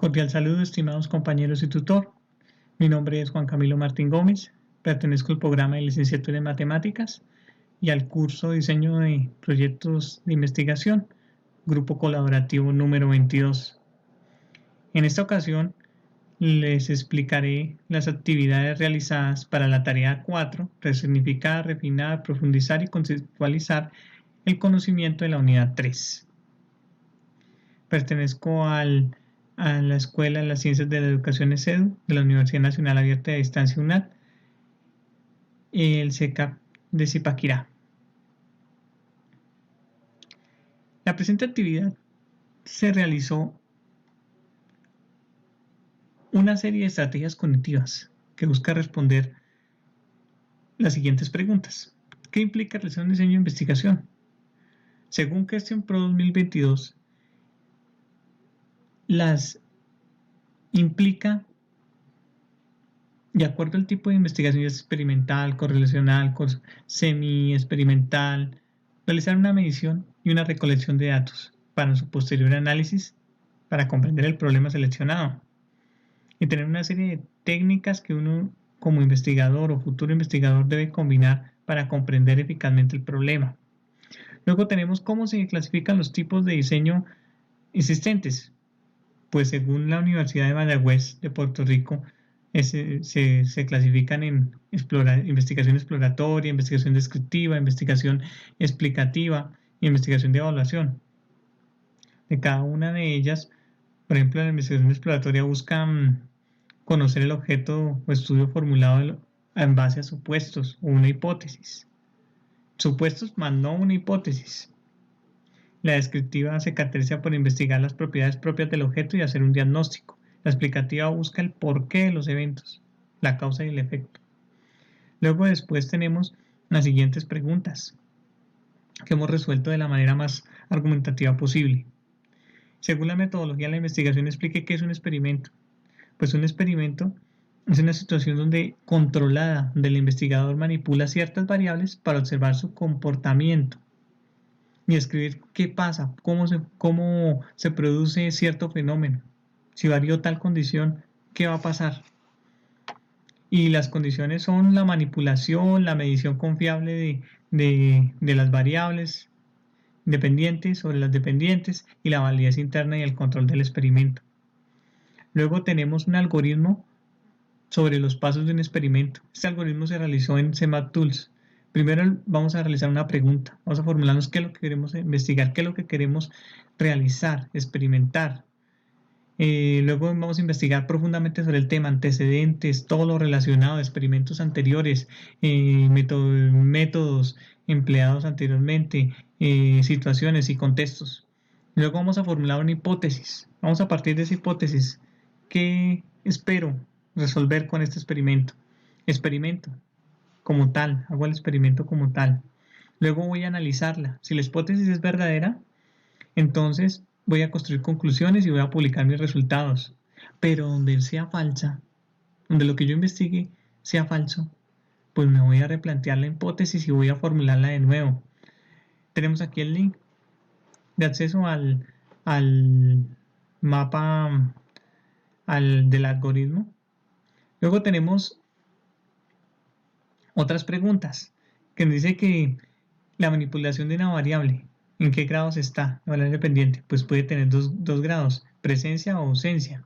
Cordial saludo, estimados compañeros y tutor. Mi nombre es Juan Camilo Martín Gómez, pertenezco al programa de licenciatura en matemáticas y al curso Diseño de Proyectos de Investigación, grupo colaborativo número 22. En esta ocasión les explicaré las actividades realizadas para la tarea 4, resignificar, refinar, profundizar y conceptualizar el conocimiento de la unidad 3. Pertenezco a la Escuela de las Ciencias de la Educación ESEDU de la Universidad Nacional Abierta de Distancia UNAD, el CECAP de Zipaquirá. La presente actividad se realizó una serie de estrategias cognitivas que busca responder las siguientes preguntas. ¿Qué implica realizar un diseño de investigación? Según Question Pro 2022, las implica, de acuerdo al tipo de investigación experimental, correlacional, semi-experimental, realizar una medición y una recolección de datos para su posterior análisis para comprender el problema seleccionado y tener una serie de técnicas que uno como investigador o futuro investigador debe combinar para comprender eficazmente el problema. Luego tenemos cómo se clasifican los tipos de diseño existentes. Pues según la Universidad de Mayagüez de Puerto Rico, se clasifican en investigación exploratoria, investigación descriptiva, investigación explicativa y investigación de evaluación. De cada una de ellas, por ejemplo, la investigación exploratoria busca conocer el objeto o estudio formulado en base a supuestos o una hipótesis. Supuestos más no una hipótesis. La descriptiva se caracteriza por investigar las propiedades propias del objeto y hacer un diagnóstico. La explicativa busca el porqué de los eventos, la causa y el efecto. Luego después tenemos las siguientes preguntas que hemos resuelto de la manera más argumentativa posible. Según la metodología de la investigación, explique qué es un experimento. Pues un experimento es una situación donde controlada, donde el investigador manipula ciertas variables para observar su comportamiento y escribir qué pasa, cómo se produce cierto fenómeno, si varió tal condición, qué va a pasar. Y las condiciones son la manipulación, la medición confiable de las variables dependientes sobre las dependientes y la validez interna y el control del experimento. Luego tenemos un algoritmo sobre los pasos de un experimento. Este algoritmo se realizó en CMAT-Tools. Primero vamos a realizar una pregunta, vamos a formularnos qué es lo que queremos investigar, qué es lo que queremos realizar, experimentar. Luego vamos a investigar profundamente sobre el tema, antecedentes, todo lo relacionado, experimentos anteriores, métodos empleados anteriormente, situaciones y contextos. Luego vamos a formular una hipótesis. Vamos a partir de esa hipótesis. ¿Qué espero resolver con este experimento? Experimento como tal, hago el experimento como tal. Luego voy a analizarla. Si la hipótesis es verdadera, entonces voy a construir conclusiones y voy a publicar mis resultados. Pero donde sea falsa, donde lo que yo investigue sea falso, pues me voy a replantear la hipótesis y voy a formularla de nuevo. Tenemos aquí el link de acceso al mapa del algoritmo. Luego tenemos otras preguntas que nos dice que la manipulación de una variable, ¿en qué grados está la variable dependiente? Pues puede tener dos grados, presencia o ausencia,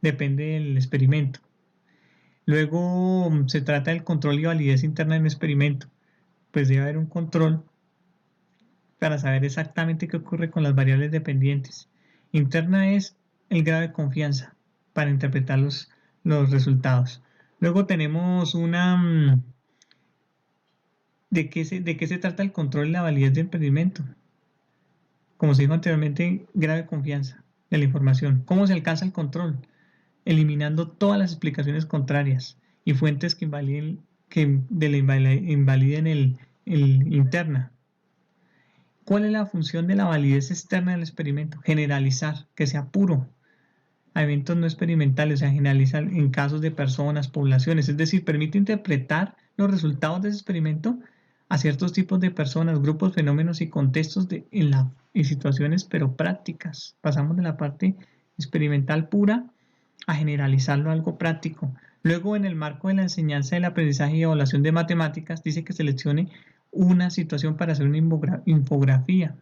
depende del experimento. Luego se trata del control y validez interna de un experimento, pues debe haber un control para saber exactamente qué ocurre con las variables dependientes. Interna es el grado de confianza para interpretar los resultados. Luego tenemos una ¿de qué se trata el control y la validez del experimento? Como se dijo anteriormente, grado de confianza de la información. ¿Cómo se alcanza el control? Eliminando todas las explicaciones contrarias y fuentes que invaliden el interna. ¿Cuál es la función de la validez externa del experimento? Generalizar, que sea puro a eventos no experimentales, o sea, generalizar en casos de personas, poblaciones, es decir, permite interpretar los resultados de ese experimento a ciertos tipos de personas, grupos, fenómenos y contextos en situaciones pero prácticas. Pasamos de la parte experimental pura a generalizarlo a algo práctico. Luego, en el marco de la enseñanza del aprendizaje y evaluación de matemáticas, dice que seleccione una situación para hacer una infografía.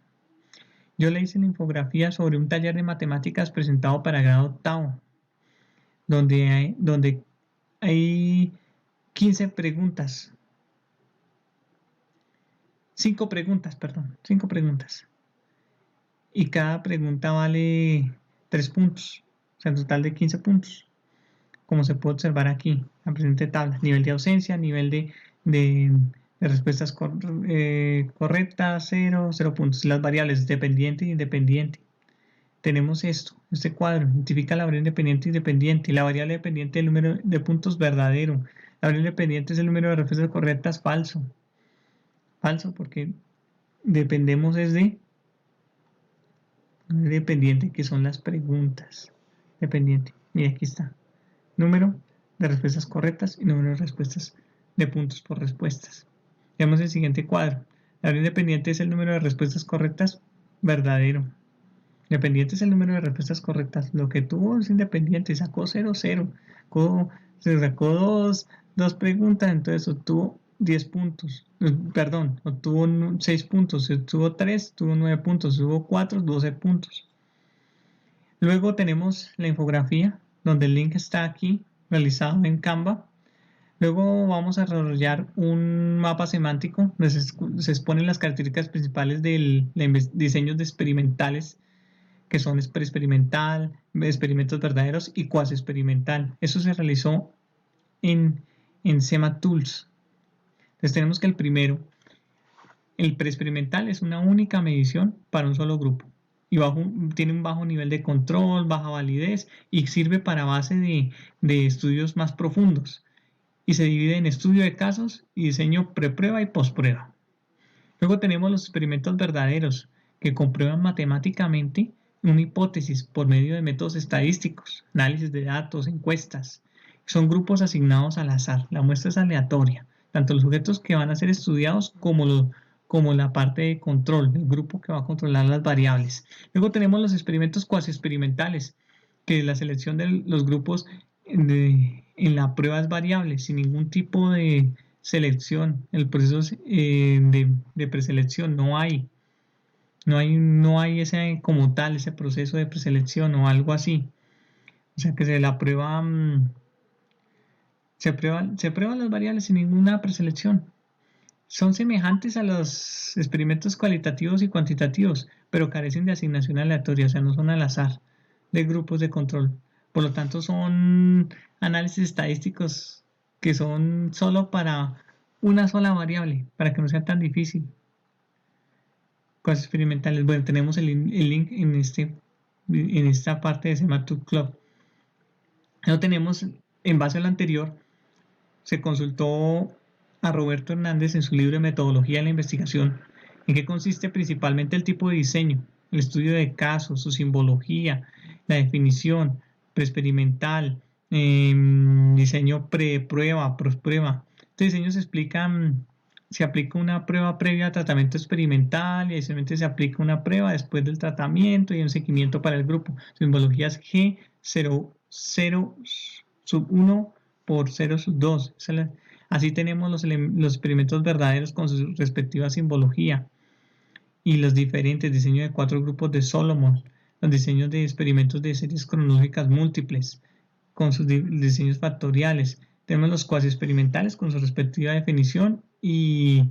Yo le hice la infografía sobre un taller de matemáticas presentado para grado octavo, donde hay 15 preguntas. 5 preguntas, perdón, 5 preguntas. Y cada pregunta vale 3 puntos, o sea, un total de 15 puntos. Como se puede observar aquí, en la presente tabla, nivel de ausencia, nivel de respuestas correctas, 0 puntos. Las variables dependiente e independiente. Tenemos este cuadro, identifica la variable independiente e independiente. La variable dependiente es el número de puntos verdadero. La variable independiente es el número de respuestas correctas falso. Falso porque dependemos de dependiente, que son las preguntas. Dependiente. Y aquí está. Número de respuestas correctas y número de respuestas de puntos por respuestas. Veamos el siguiente cuadro. La variable independiente es el número de respuestas correctas verdadero. Dependiente es el número de respuestas correctas. Lo que tuvo es independiente, sacó 0, 0. Se sacó dos preguntas, entonces obtuvo 10 puntos. Perdón, obtuvo 6 puntos. Obtuvo 3, tuvo 9 puntos. Obtuvo 4, 12 puntos. Luego tenemos la infografía, donde el link está aquí, realizado en Canva. Luego vamos a desarrollar un mapa semántico donde se exponen las características principales de diseños de experimentales, que son preexperimental, experimentos verdaderos y cuasi experimental. Eso se realizó en SEMA Tools. Entonces tenemos que el primero, el preexperimental, es una única medición para un solo grupo y tiene un bajo nivel de control, baja validez y sirve para base de estudios más profundos y se divide en estudio de casos y diseño preprueba y postprueba. Luego tenemos los experimentos verdaderos que comprueban matemáticamente una hipótesis por medio de métodos estadísticos, análisis de datos, encuestas. Son grupos asignados al azar, la muestra es aleatoria, tanto los sujetos que van a ser estudiados como la parte de control, el grupo que va a controlar las variables. Luego tenemos los experimentos cuasi experimentales, que la selección de los grupos en la prueba es variable, sin ningún tipo de selección. El proceso de preselección no hay ese como tal, ese proceso de preselección o algo así. O sea que se prueban las variables sin ninguna preselección. Son semejantes a los experimentos cualitativos y cuantitativos, pero carecen de asignación aleatoria, o sea, no son al azar de grupos de control. Por lo tanto, son análisis estadísticos que son solo para una sola variable, para que no sea tan difícil. Cosas experimentales. Bueno, tenemos el link en esta parte de SEMA Tools Club. Lo tenemos, en base a lo anterior, se consultó a Roberto Hernández en su libro de Metodología de la Investigación, en qué consiste principalmente el tipo de diseño, el estudio de casos, su simbología, la definición, preexperimental, diseño pre-prueba, post-prueba. Este diseño se aplica una prueba previa al tratamiento experimental y adicionalmente se aplica una prueba después del tratamiento y un seguimiento para el grupo. Su simbología es G00 sub 1 por 0 sub 2. Así tenemos los experimentos verdaderos con su respectiva simbología y los diferentes diseños de 4 grupos de Solomon, los diseños de experimentos de series cronológicas múltiples con sus diseños factoriales. Tenemos los cuasi experimentales con su respectiva definición y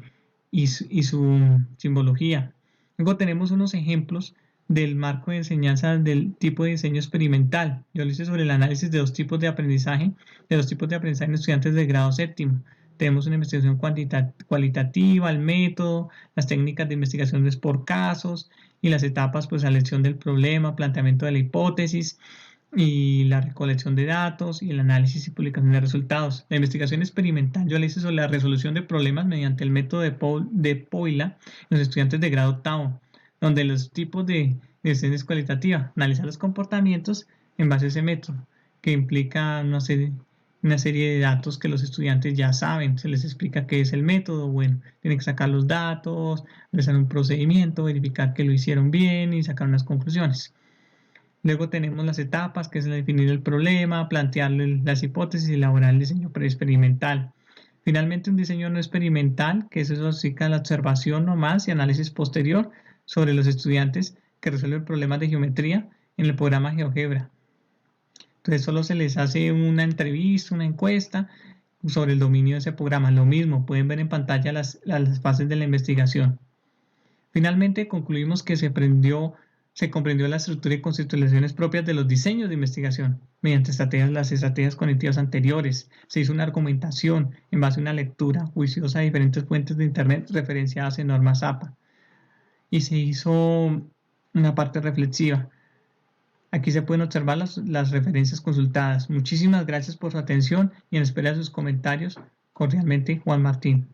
su simbología. Luego tenemos unos ejemplos del marco de enseñanza del tipo de diseño experimental. Yo lo hice sobre el análisis de dos tipos de aprendizaje en estudiantes de grado séptimo. Tenemos una investigación cualitativa, el método, las técnicas de investigación por casos y las etapas, pues, la elección del problema, planteamiento de la hipótesis y la recolección de datos y el análisis y publicación de resultados. La investigación experimental yo la hice sobre la resolución de problemas mediante el método de Poila en los estudiantes de grado octavo, donde los tipos de decisiones cualitativas, analizar los comportamientos en base a ese método, que implica una serie de datos que los estudiantes ya saben, se les explica qué es el método, bueno, tienen que sacar los datos, realizar un procedimiento, verificar que lo hicieron bien y sacar unas conclusiones. Luego tenemos las etapas, que es definir el problema, plantear las hipótesis y elaborar el diseño preexperimental. Finalmente, un diseño no experimental, que eso significa la observación nomás y análisis posterior sobre los estudiantes que resuelven problemas de geometría en el programa GeoGebra. Entonces, solo se les hace una entrevista, una encuesta sobre el dominio de ese programa. Lo mismo, pueden ver en pantalla las fases de la investigación. Finalmente, concluimos que se comprendió la estructura y constituciones propias de los diseños de investigación mediante las estrategias cognitivas anteriores. Se hizo una argumentación en base a una lectura juiciosa de diferentes fuentes de Internet referenciadas en normas APA. Y se hizo una parte reflexiva. Aquí se pueden observar las referencias consultadas. Muchísimas gracias por su atención y en espera de sus comentarios. Cordialmente, Juan Martín.